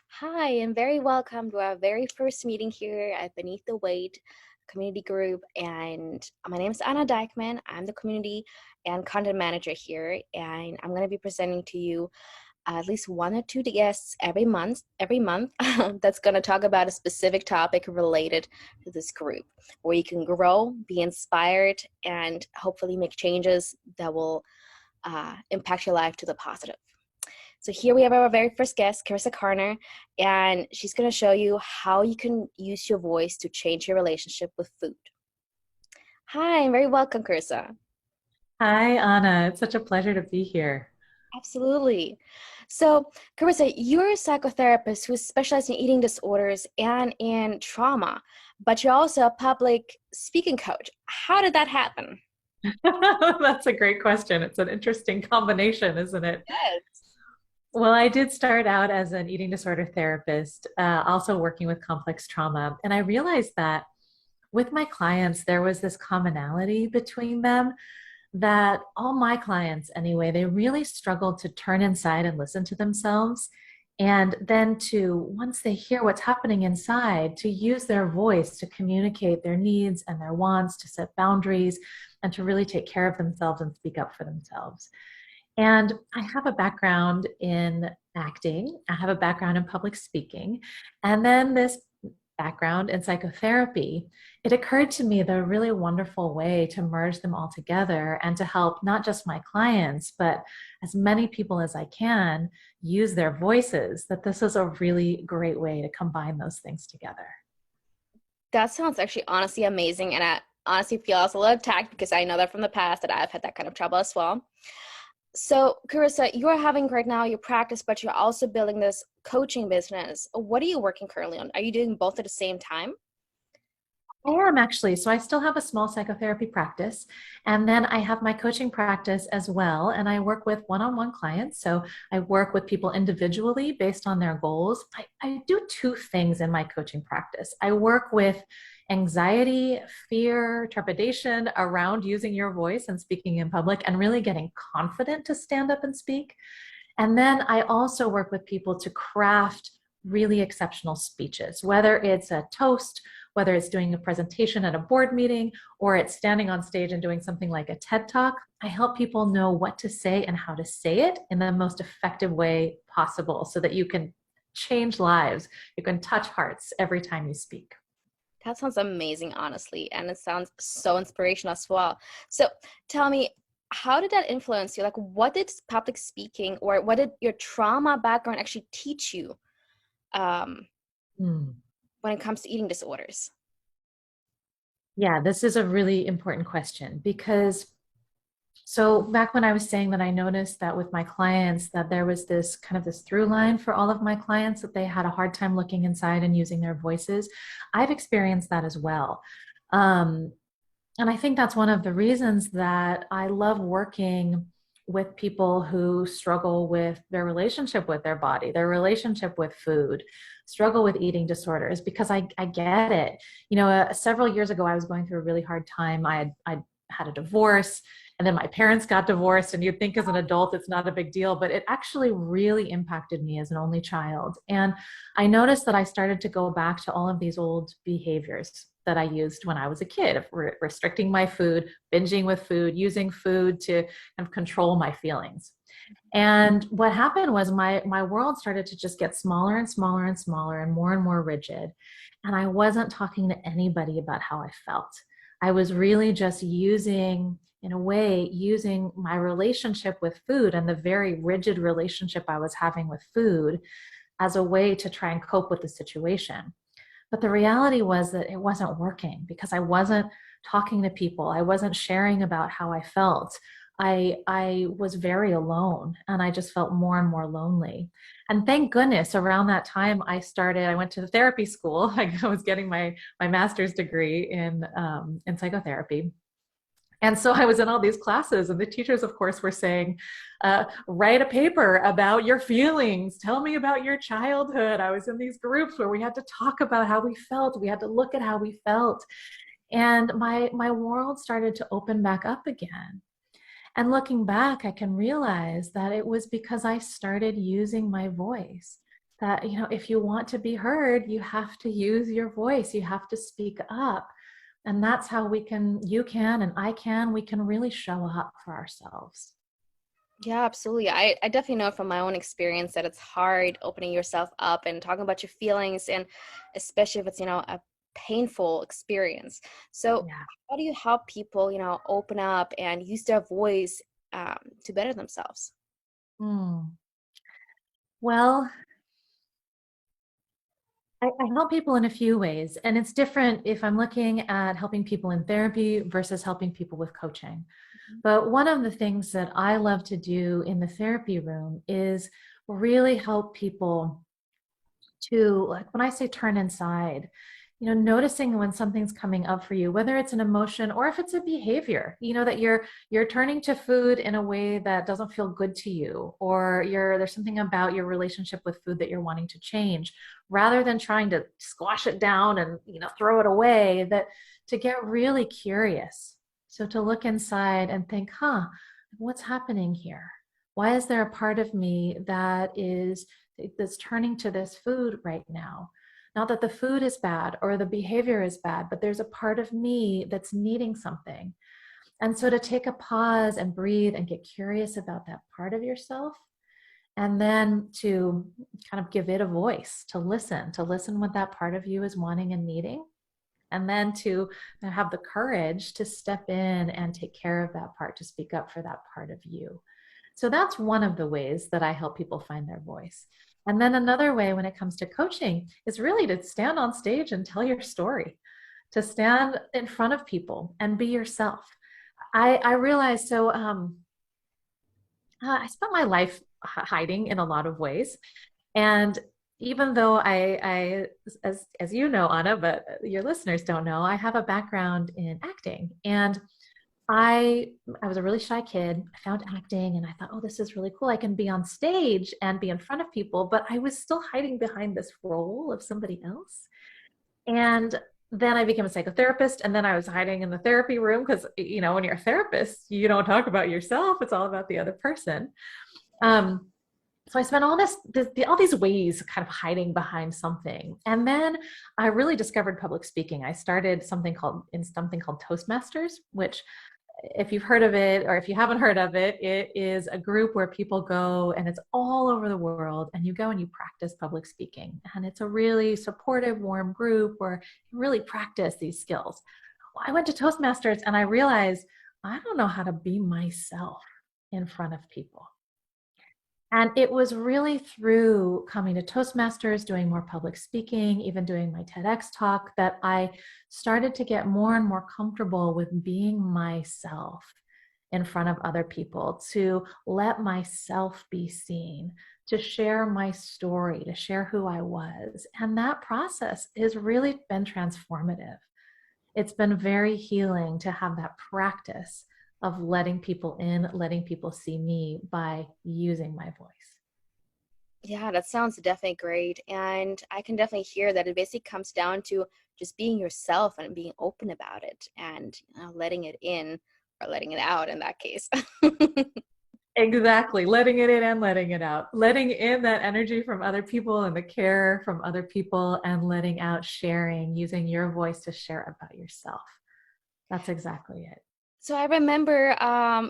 Hi, and very welcome to our very first meeting here at Beneath the Weight community group. And my name is Anna Dykeman. I'm the community and content manager here, and I'm going to be presenting to you at least one or two guests every month that's going to talk about a specific topic related to this group, where you can grow, be inspired, and hopefully make changes that will impact your life to the positive. So here we have our very first guest, Carissa Karner, and she's going to show you how you can use your voice to change your relationship with food. Hi, and very welcome, Carissa. Hi, Anna. It's such a pleasure to be here. Absolutely. So, Carissa, you're a psychotherapist who specializes in eating disorders and in trauma, but you're also a public speaking coach. How did that happen? That's a great question. It's an interesting combination, isn't it? Yes. Well, I did start out as an eating disorder therapist, also working with complex trauma. And I realized that with my clients, there was this commonality between them that all my clients, anyway, they really struggled to turn inside and listen to themselves. And then once they hear what's happening inside, to use their voice to communicate their needs and their wants, to set boundaries, and to really take care of themselves and speak up for themselves. And I have a background in acting, I have a background in public speaking, and then this background in psychotherapy. It occurred to me the really wonderful way to merge them all together and to help not just my clients, but as many people as I can use their voices, that this is a really great way to combine those things together. That sounds actually honestly amazing. And I honestly feel also a little attacked because I know that from the past that I've had that kind of trouble as well. So, Carissa, you're having right now your practice, but you're also building this coaching business. What are you working currently on? Are you doing both at the same time? I am actually. So I still have a small psychotherapy practice, and then I have my coaching practice as well. And I work with one on one clients. So I work with people individually based on their goals. I do two things in my coaching practice. I work with anxiety, fear, trepidation around using your voice and speaking in public and really getting confident to stand up and speak. And then I also work with people to craft really exceptional speeches, whether it's a toast, whether it's doing a presentation at a board meeting, or it's standing on stage and doing something like a TED Talk. I help people know what to say and how to say it in the most effective way possible so that you can change lives. You can touch hearts every time you speak. That sounds amazing, honestly, and it sounds so inspirational as well. So, tell me, how did that influence you? Like, what did public speaking or what did your trauma background actually teach you um, Hmm. when it comes to eating disorders? Yeah, this is a really important question because so back when I was saying that I noticed that with my clients that there was this kind of this through line for all of my clients that they had a hard time looking inside and using their voices. I've experienced that as well. Um, and I think that's one of the reasons that I love working with people who struggle with their relationship with their body, their relationship with food, struggle with eating disorders, because I get it. Several years ago, I was going through a really hard time. I had a divorce, and then my parents got divorced. And you'd think as an adult, it's not a big deal, but it actually really impacted me as an only child. And I noticed that I started to go back to all of these old behaviors that I used when I was a kid, of restricting my food, binging with food, using food to kind of control my feelings. And what happened was my world started to just get smaller and smaller and more rigid. And I wasn't talking to anybody about how I felt. I was really just using, in a way, using my relationship with food and the very rigid relationship I was having with food as a way to try and cope with the situation. But the reality was that it wasn't working because I wasn't talking to people. I wasn't sharing about how I felt. I was very alone and I just felt more and more lonely. And thank goodness around that time I went to therapy school. I was getting my master's degree in psychotherapy. And so I was in all these classes, and the teachers, of course, were saying, write a paper about your feelings. Tell me about your childhood. I was in these groups where we had to talk about how we felt. We had to look at how we felt. And my world started to open back up again. And looking back, I can realize that it was because I started using my voice. that, if you want to be heard, you have to use your voice, you have to speak up. And that's how you can, and I can, we can really show up for ourselves. Yeah, absolutely. I definitely know from my own experience that it's hard opening yourself up and talking about your feelings, and especially if it's, a painful experience. So, Yeah. how do you help people, open up and use their voice to better themselves? Hmm. Well, I help people in a few ways, and it's different if I'm looking at helping people in therapy versus helping people with coaching. But one of the things that I love to do in the therapy room is really help people to, like, when I say turn inside, noticing when something's coming up for you, whether it's an emotion or if it's a behavior, that you're turning to food in a way that doesn't feel good to you, or there's something about your relationship with food that you're wanting to change, rather than trying to squash it down and throw it away, that to get really curious. So to look inside and think, what's happening here? Why is there a part of me that's turning to this food right now? Not that the food is bad or the behavior is bad, but there's a part of me that's needing something. And so to take a pause and breathe and get curious about that part of yourself, and then to kind of give it a voice, to listen what that part of you is wanting and needing, and then to have the courage to step in and take care of that part, to speak up for that part of you. So that's one of the ways that I help people find their voice. And then another way when it comes to coaching is really to stand on stage and tell your story, to stand in front of people and be yourself. I realize, so I spent my life hiding in a lot of ways. And even though as you know, Anna, but your listeners don't know, I have a background in acting. And I was a really shy kid. I found acting and I thought, oh, this is really cool. I can be on stage and be in front of people, but I was still hiding behind this role of somebody else. And then I became a psychotherapist, and then I was hiding in the therapy room because, when you're a therapist, you don't talk about yourself. It's all about the other person. Um, so I spent all these ways kind of hiding behind something. And then I really discovered public speaking. I started something called Toastmasters, which, if you've heard of it or if you haven't heard of it, it is a group where people go, and it's all over the world, and you go and you practice public speaking. And it's a really supportive, warm group where you really practice these skills. Well, I went to Toastmasters and I realized I don't know how to be myself in front of people. And it was really through coming to Toastmasters, doing more public speaking, even doing my TEDx talk, that I started to get more and more comfortable with being myself in front of other people, to let myself be seen, to share my story, to share who I was. And that process has really been transformative. It's been very healing to have that practice of letting people in, letting people see me by using my voice. Yeah, that sounds definitely great. And I can definitely hear that it basically comes down to just being yourself and being open about it, and letting it in, or letting it out in that case. Exactly. Letting it in and letting it out. Letting in that energy from other people and the care from other people, and letting out sharing, using your voice to share about yourself. That's exactly it. So I remember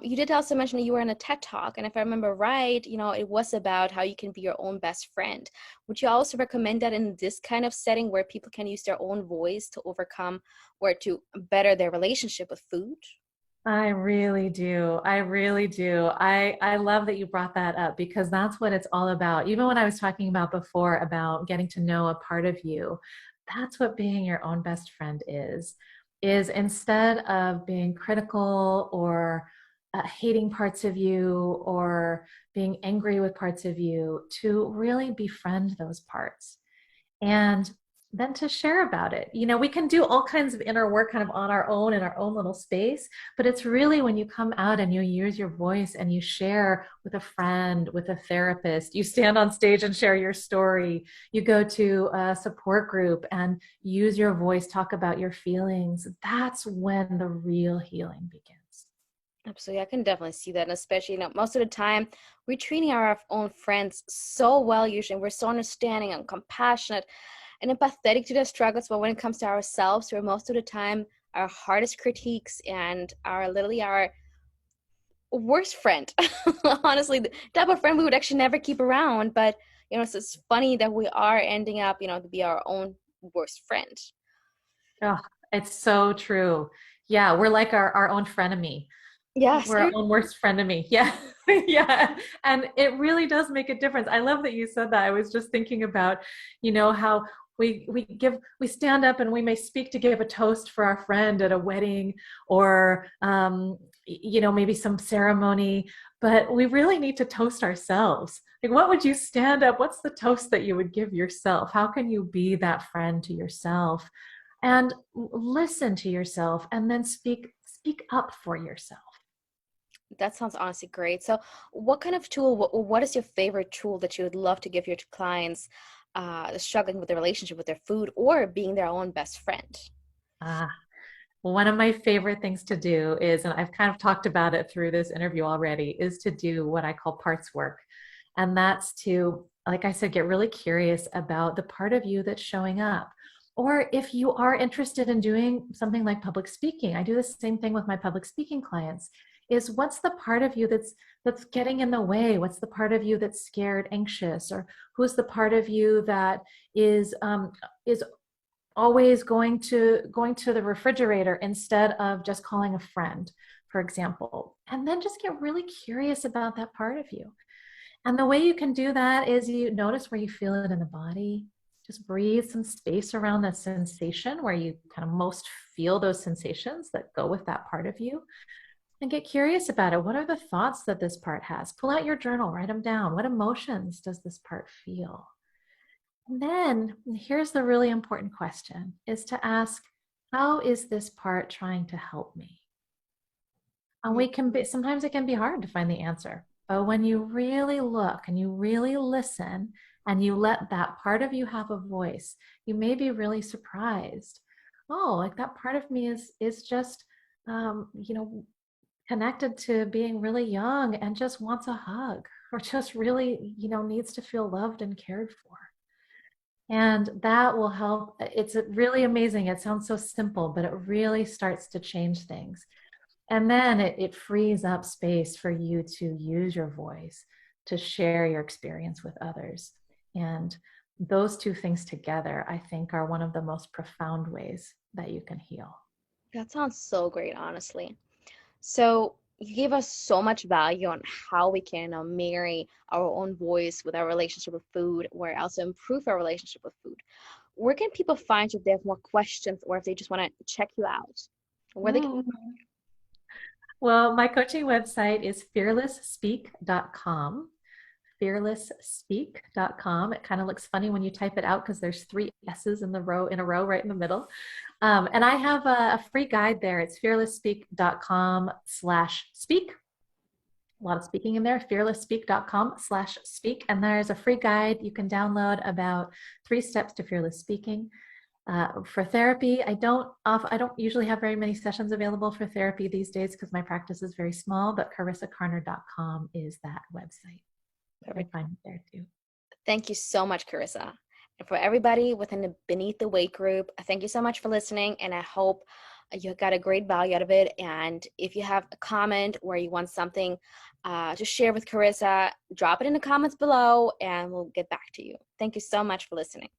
you did also mention that you were in a TED Talk, and if I remember right, it was about how you can be your own best friend. Would you also recommend that in this kind of setting where people can use their own voice to overcome or to better their relationship with food? I really do. I really do. I love that you brought that up, because that's what it's all about. Even when I was talking about before about getting to know a part of you, that's what being your own best friend is instead of being critical or hating parts of you or being angry with parts of you, to really befriend those parts and then to share about it. We can do all kinds of inner work kind of on our own in our own little space, but it's really when you come out and you use your voice and you share with a friend, with a therapist, you stand on stage and share your story, you go to a support group and use your voice, talk about your feelings. That's when the real healing begins. Absolutely, I can definitely see that, and especially, most of the time we're treating our own friends so well. Usually, we're so understanding and compassionate and empathetic to their struggles, but when it comes to ourselves, we're most of the time our hardest critiques and our literally our worst friend. Honestly, the type of friend we would actually never keep around. But it's funny that we are ending up, to be our own worst friend. Oh, it's so true. Yeah, we're like our own frenemy. Yeah, We're our seriously. own worst frenemy. Yeah. Yeah. And it really does make a difference. I love that you said that. I was just thinking about, how we stand up and we may speak to give a toast for our friend at a wedding or maybe some ceremony, but we really need to toast ourselves. Like, what would you stand up? What's the toast that you would give yourself? How can you be that friend to yourself? And listen to yourself and then speak up for yourself. That sounds honestly great. So, what kind of tool, what is your favorite tool that you would love to give your clients struggling with the relationship with their food or being their own best friend? Ah, one of my favorite things to do is, and I've kind of talked about it through this interview already, is to do what I call parts work. And that's to, like I said, get really curious about the part of you that's showing up. Or if you are interested in doing something like public speaking, I do the same thing with my public speaking clients, is what's the part of you that's getting in the way? What's the part of you that's scared, anxious, or who's the part of you that is always going to the refrigerator instead of just calling a friend, for example. And then just get really curious about that part of you. And the way you can do that is you notice where you feel it in the body. Just breathe some space around that sensation where you kind of most feel those sensations that go with that part of you, and get curious about it. What are the thoughts that this part has? Pull out your journal, write them down. What emotions does this part feel? And then here's the really important question, is to ask, how is this part trying to help me? And sometimes it can be hard to find the answer. But when you really look and you really listen and you let that part of you have a voice, you may be really surprised. Oh, like that part of me is just um, you know, connected to being really young and just wants a hug, or just really, needs to feel loved and cared for. And that will help. It's really amazing. It sounds so simple, but it really starts to change things. And then it frees up space for you to use your voice to share your experience with others. And those two things together, I think, are one of the most profound ways that you can heal. That sounds so great, honestly. So you gave us so much value on how we can marry our own voice with our relationship with food, or also improve our relationship with food. Where can people find you if they have more questions or if they just want to check you out? Where they can. Mm. Well, my coaching website is fearlessspeak.com. Fearlessspeak.com. It kind of looks funny when you type it out because there's three S's in a row right in the middle. And I have a free guide there. It's fearlessspeak.com/speak. A lot of speaking in there. Fearlessspeak.com/speak. And there's a free guide you can download about 3 steps to fearless speaking. For therapy, I don't usually have very many sessions available for therapy these days because my practice is very small, but carissakarner.com is that website. You can Perfect. find it there too. Thank you so much, Carissa. And for everybody within the Beneath the Weight group, thank you so much for listening. And I hope you got a great value out of it. And if you have a comment or you want something to share with Carissa, drop it in the comments below and we'll get back to you. Thank you so much for listening.